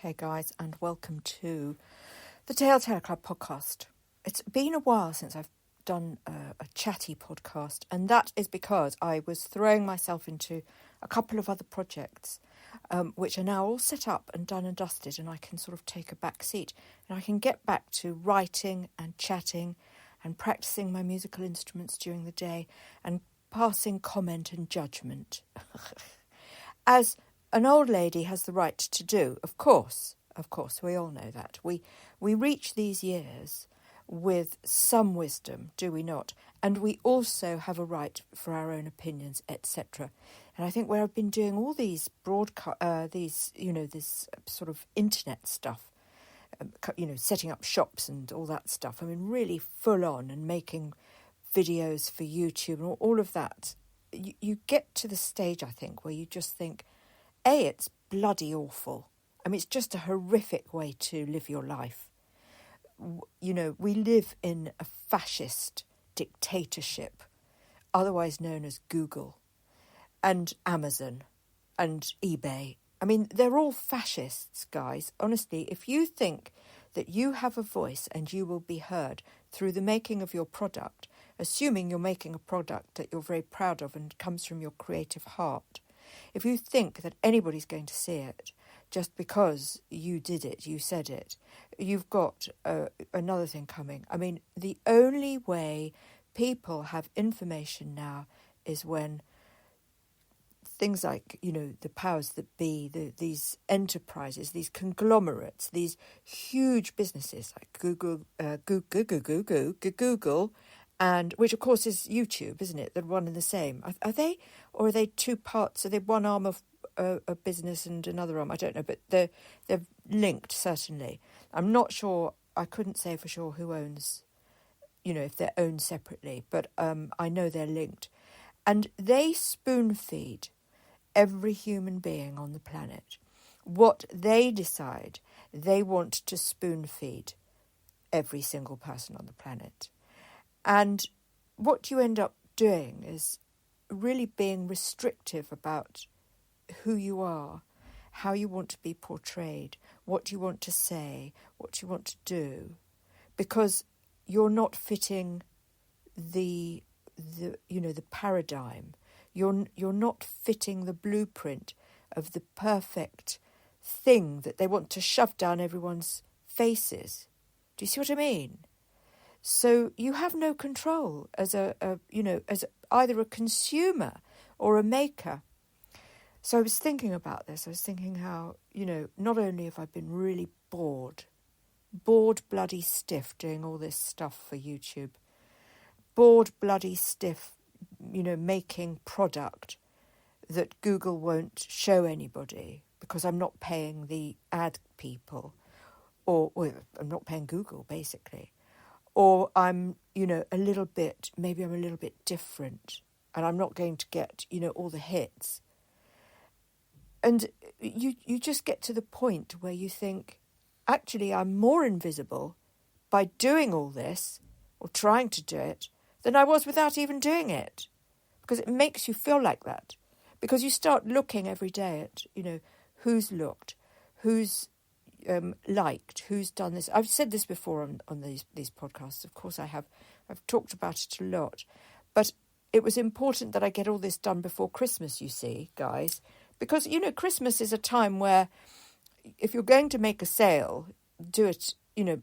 Hey guys, and welcome to the Telltale Club podcast. It's been a while since I've done a chatty podcast, and that is because I was throwing myself into a couple of other projects, which are now all set up and done and dusted, and I can sort of take a back seat, and I can get back to writing and chatting and practicing my musical instruments during the day and passing comment and judgment. As an old lady has the right to do, of course, we all know that. We reach these years with some wisdom, do we not? And we also have a right for our own opinions, etc. And I think where I've been doing all these this sort of internet stuff, setting up shops and all that stuff, I mean, really full on and making videos for YouTube and all of that, you get to the stage, I think, where you just think, A, it's bloody awful. I mean, it's just a horrific way to live your life. You know, we live in a fascist dictatorship, otherwise known as Google and Amazon and eBay. I mean, they're all fascists, guys. Honestly, if you think that you have a voice and you will be heard through the making of your product, assuming you're making a product that you're very proud of and comes from your creative heart, if you think that anybody's going to see it just because you did it, you said it, you've got another thing coming. I mean, the only way people have information now is when things like, the powers that be, these enterprises, these conglomerates, these huge businesses like Google, and which of course is YouTube, isn't it? They're one and the same. Are they, or are they two parts? Are they one arm of a business and another arm? I don't know, but they're linked certainly. I'm not sure. I couldn't say for sure who owns, if they're owned separately, but I know they're linked, and they spoon feed every human being on the planet. What they decide, they want to spoon feed every single person on the planet. And what you end up doing is really being restrictive about who you are, how you want to be portrayed, what you want to say, what you want to do, because you're not fitting the paradigm. You're not fitting the blueprint of the perfect thing that they want to shove down everyone's faces. Do you see what I mean? So you have no control as as either a consumer or a maker. So I was thinking about this. I was thinking how, not only have I been really bored bloody stiff doing all this stuff for YouTube, bored bloody stiff, making product that Google won't show anybody because I'm not paying the ad people, or I'm not paying Google, basically. Or I'm, maybe I'm a little bit different and I'm not going to get, all the hits. And you just get to the point where you think, actually, I'm more invisible by doing all this or trying to do it than I was without even doing it. Because it makes you feel like that. Because you start looking every day at, who's looked, who's liked, who's done this. I've said this before on these podcasts. Of course I have. I've talked about it a lot. But it was important that I get all this done before Christmas, you see, guys. Because, Christmas is a time where if you're going to make a sale, do it,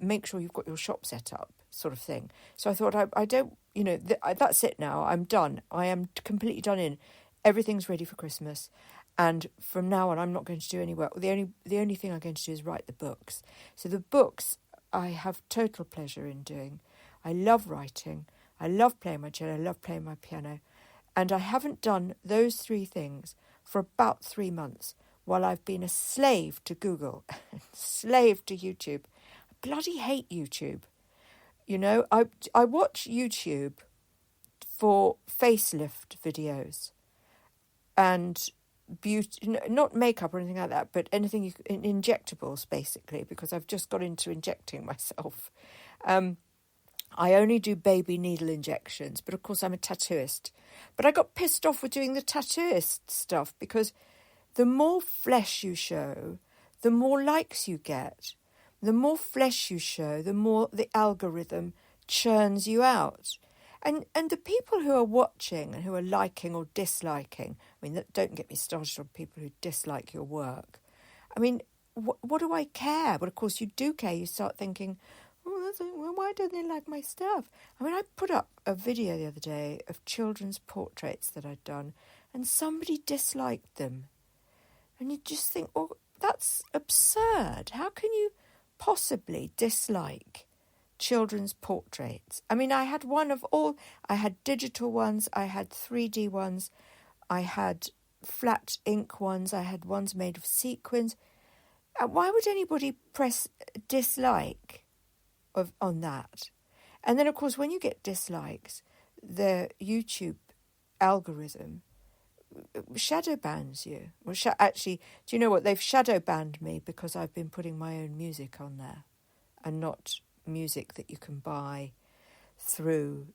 make sure you've got your shop set up, sort of thing. So I thought, I don't, that's it now. I'm done. I am completely done in. Everything's ready for Christmas. And from now on, I'm not going to do any work. The only thing I'm going to do is write the books. So the books I have total pleasure in doing. I love writing. I love playing my cello. I love playing my piano. And I haven't done those three things for about 3 months while I've been a slave to Google, slave to YouTube. I bloody hate YouTube. I watch YouTube for facelift videos and beauty, not makeup or anything like that, but anything injectables, basically, because I've just got into injecting myself. I only do baby needle injections, but of course I'm a tattooist. But I got pissed off with doing the tattooist stuff because the more flesh you show, the more likes you get. The more flesh you show, the more the algorithm churns you out. And the people who are watching and who are liking or disliking, I mean, don't get me started on people who dislike your work. I mean, what do I care? But of course you do care. You start thinking, well, why don't they like my stuff? I mean, I put up a video the other day of children's portraits that I'd done, and somebody disliked them. And you just think, oh, that's absurd. How can you possibly dislike children's portraits? I mean, I had I had digital ones, I had 3D ones, I had flat ink ones, I had ones made of sequins. Why would anybody press dislike on that? And then, of course, when you get dislikes, the YouTube algorithm shadow bans you. Well, actually, do you know what? They've shadow banned me because I've been putting my own music on there and not music that you can buy through,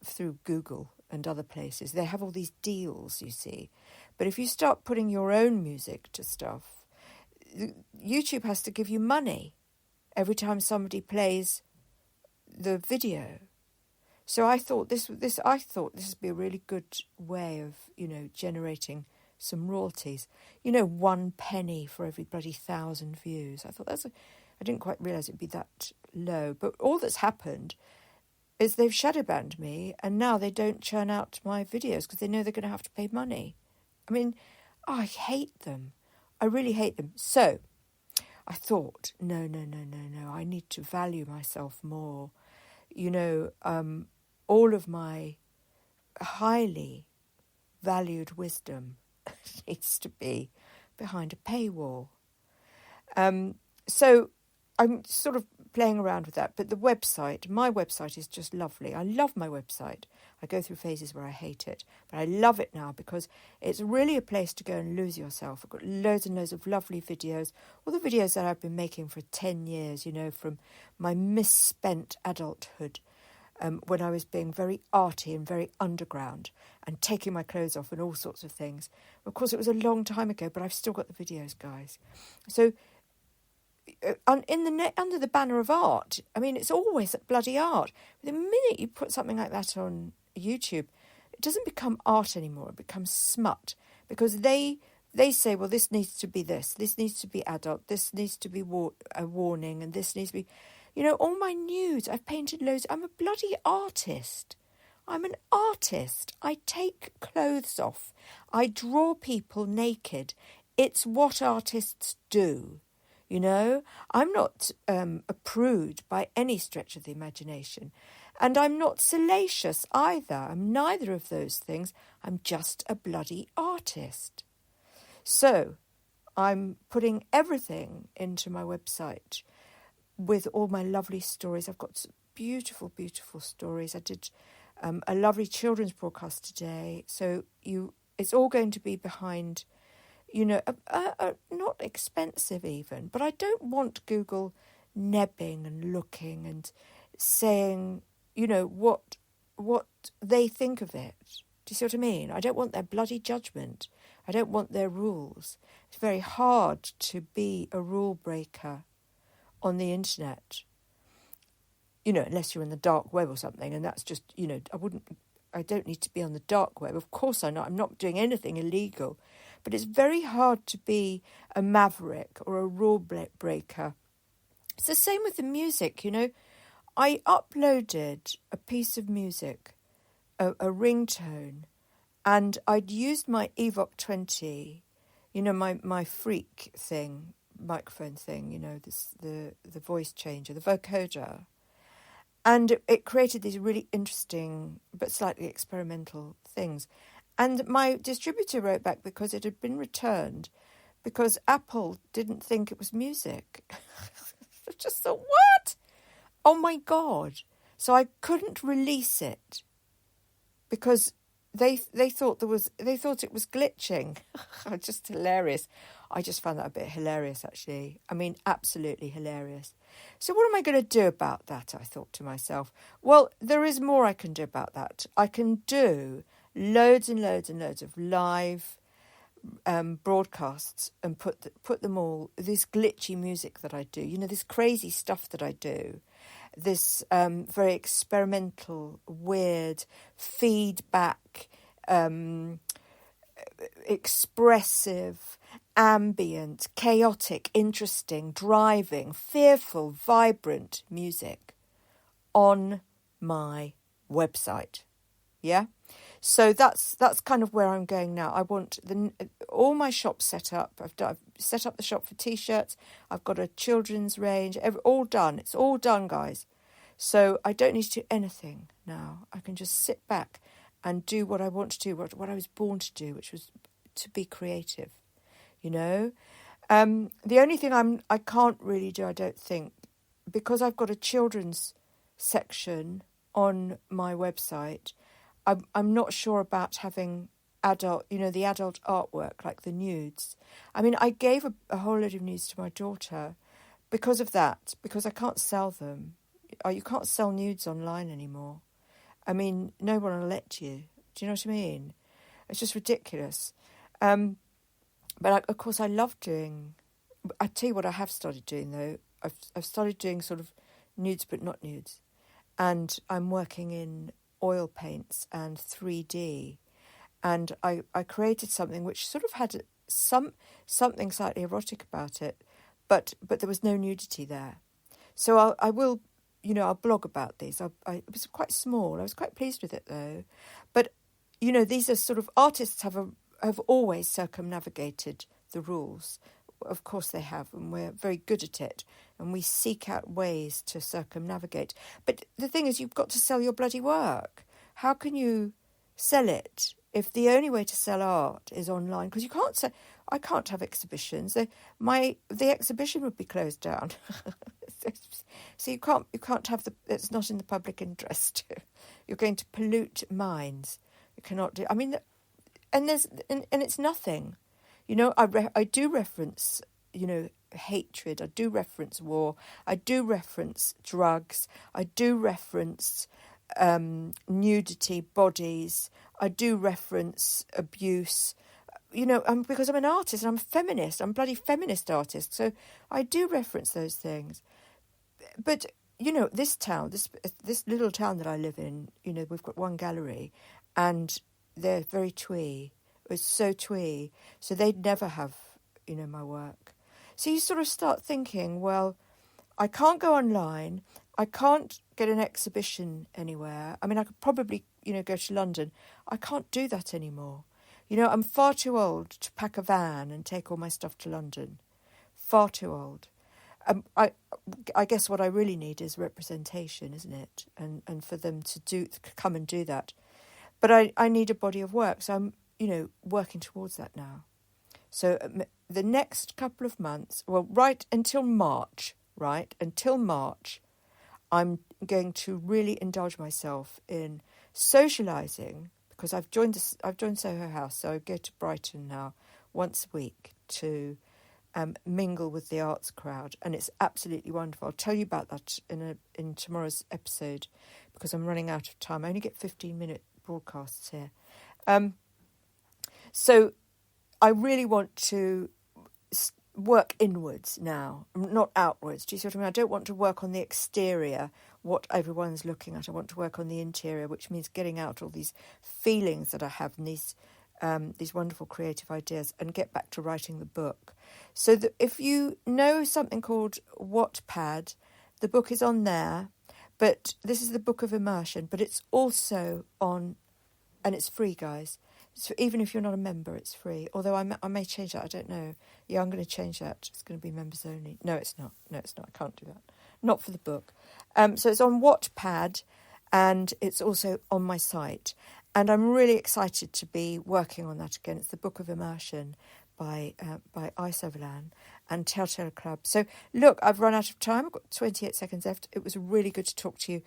through Google and other places. They have all these deals, you see. But if you start putting your own music to stuff, YouTube has to give you money every time somebody plays the video. So I thought this would be a really good way of, generating some royalties. 1 penny for every bloody 1,000 views. I thought I didn't quite realise it'd be that low. But all that's happened is they've shadow banned me, and now they don't churn out my videos because they know they're going to have to pay money. I mean, I hate them. I really hate them. So I thought, no, I need to value myself more. All of my highly valued wisdom needs to be behind a paywall. So I'm sort of playing around with that. But my website is just lovely. I love my website. I go through phases where I hate it, but I love it now because it's really a place to go and lose yourself. I've got loads and loads of lovely videos, all the videos that I've been making for 10 years, from my misspent adulthood, when I was being very arty and very underground and taking my clothes off and all sorts of things. Of course, it was a long time ago, but I've still got the videos, guys. So under the banner of art, I mean, it's always bloody art. The minute you put something like that on YouTube, it doesn't become art anymore. It becomes smut because they say, well, this needs to be this needs to be adult, this needs to be a warning, and this needs to be... all my nudes, I've painted loads. I'm a bloody artist. I'm an artist. I take clothes off. I draw people naked. It's what artists do, I'm not a prude by any stretch of the imagination. And I'm not salacious either. I'm neither of those things. I'm just a bloody artist. So I'm putting everything into my website with all my lovely stories. I've got some beautiful, beautiful stories. I did a lovely children's broadcast today. So it's all going to be behind, not expensive even, but I don't want Google nebbing and looking and saying, what they think of it. Do you see what I mean? I don't want their bloody judgment. I don't want their rules. It's very hard to be a rule breaker on the internet, unless you're in the dark web or something, and that's just, I don't need to be on the dark web. Of course I'm not doing anything illegal, but it's very hard to be a maverick or a rule breaker. It's the same with the music, I uploaded a piece of music, a ringtone, and I'd used my Evoc 20, my freak thing, microphone thing, the voice changer, the vocoder. And it created these really interesting but slightly experimental things. And my distributor wrote back because it had been returned because Apple didn't think it was music. I just thought, what? Oh my God. So I couldn't release it because they thought it was glitching. Just hilarious. I just found that a bit hilarious, actually. I mean, absolutely hilarious. So what am I going to do about that, I thought to myself. Well, there is more I can do about that. I can do loads and loads and loads of live broadcasts and put them all, this glitchy music that I do, this crazy stuff that I do, this very experimental, weird, feedback, expressive, ambient, chaotic, interesting, driving, fearful, vibrant music on my website. Yeah? So that's kind of where I'm going now. I want all my shops set up. I've set up the shop for T-shirts. I've got a children's range. All done. It's all done, guys. So I don't need to do anything now. I can just sit back and do what I want to do, what I was born to do, which was to be creative. The only thing I can't really do, I don't think, because I've got a children's section on my website. I'm not sure about having the adult artwork, like the nudes. I mean, I gave a whole load of nudes to my daughter because of that, because I can't sell them. You can't sell nudes online anymore. I mean, no one will let you. Do you know what I mean? It's just ridiculous. But of course, I love doing. I tell you what, I have started doing though. I've started doing sort of nudes, but not nudes, and I'm working in oil paints and 3D, and I created something which sort of had something slightly erotic about it, but there was no nudity there. So I will, I'll blog about these. It was quite small. I was quite pleased with it though, but these are sort of artists have always circumnavigated the rules. Of course they have, and we're very good at it, and we seek out ways to circumnavigate. But the thing is, you've got to sell your bloody work. How can you sell it if the only way to sell art is online? Because you can't say, I can't have exhibitions. The exhibition would be closed down. So you can't have it's not in the public interest. You're going to pollute minds. You cannot do. I mean, and it's nothing. I do reference, hatred. I do reference war. I do reference drugs. I do reference nudity, bodies. I do reference abuse. Because I'm an artist and I'm a feminist. I'm a bloody feminist artist. So I do reference those things. But, this town, this little town that I live in, we've got one gallery and they're very twee. It's so twee. So they'd never have, my work. So you sort of start thinking, well, I can't go online. I can't get an exhibition anywhere. I mean, I could probably, go to London. I can't do that anymore. I'm far too old to pack a van and take all my stuff to London. Far too old. I guess what I really need is representation, isn't it? And for them to come and do that. But I need a body of work. So I'm, working towards that now. So the next couple of months, right until March, I'm going to really indulge myself in socialising, because I've joined Soho House, so I go to Brighton now once a week to mingle with the arts crowd, and it's absolutely wonderful. I'll tell you about that in tomorrow's episode, because I'm running out of time. I only get 15-minute broadcasts here. So I really want to work inwards now, not outwards. Do you see what I mean? I don't want to work on the exterior, what everyone's looking at. I want to work on the interior, which means getting out all these feelings that I have and these wonderful creative ideas, and get back to writing the book. So if you know something called Wattpad, the book is on there, but this is the Book of Immersion, but it's also on, and it's free, guys. So even if you're not a member, it's free. Although I may change that. I don't know. Yeah, I'm going to change that. It's going to be members only. No, it's not. I can't do that. Not for the book. So it's on Wattpad, and it's also on my site. And I'm really excited to be working on that again. It's the Book of Immersion by iServalan and Telltale Club. So look, I've run out of time. I've got 28 seconds left. It was really good to talk to you.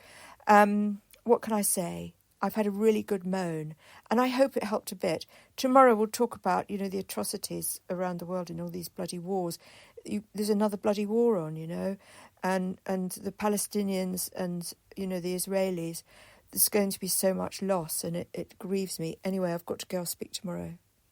What can I say? I've had a really good moan, and I hope it helped a bit. Tomorrow we'll talk about, the atrocities around the world in all these bloody wars. There's another bloody war on, and the Palestinians and, the Israelis. There's going to be so much loss, and it grieves me. Anyway, I've got to go. I'll speak tomorrow.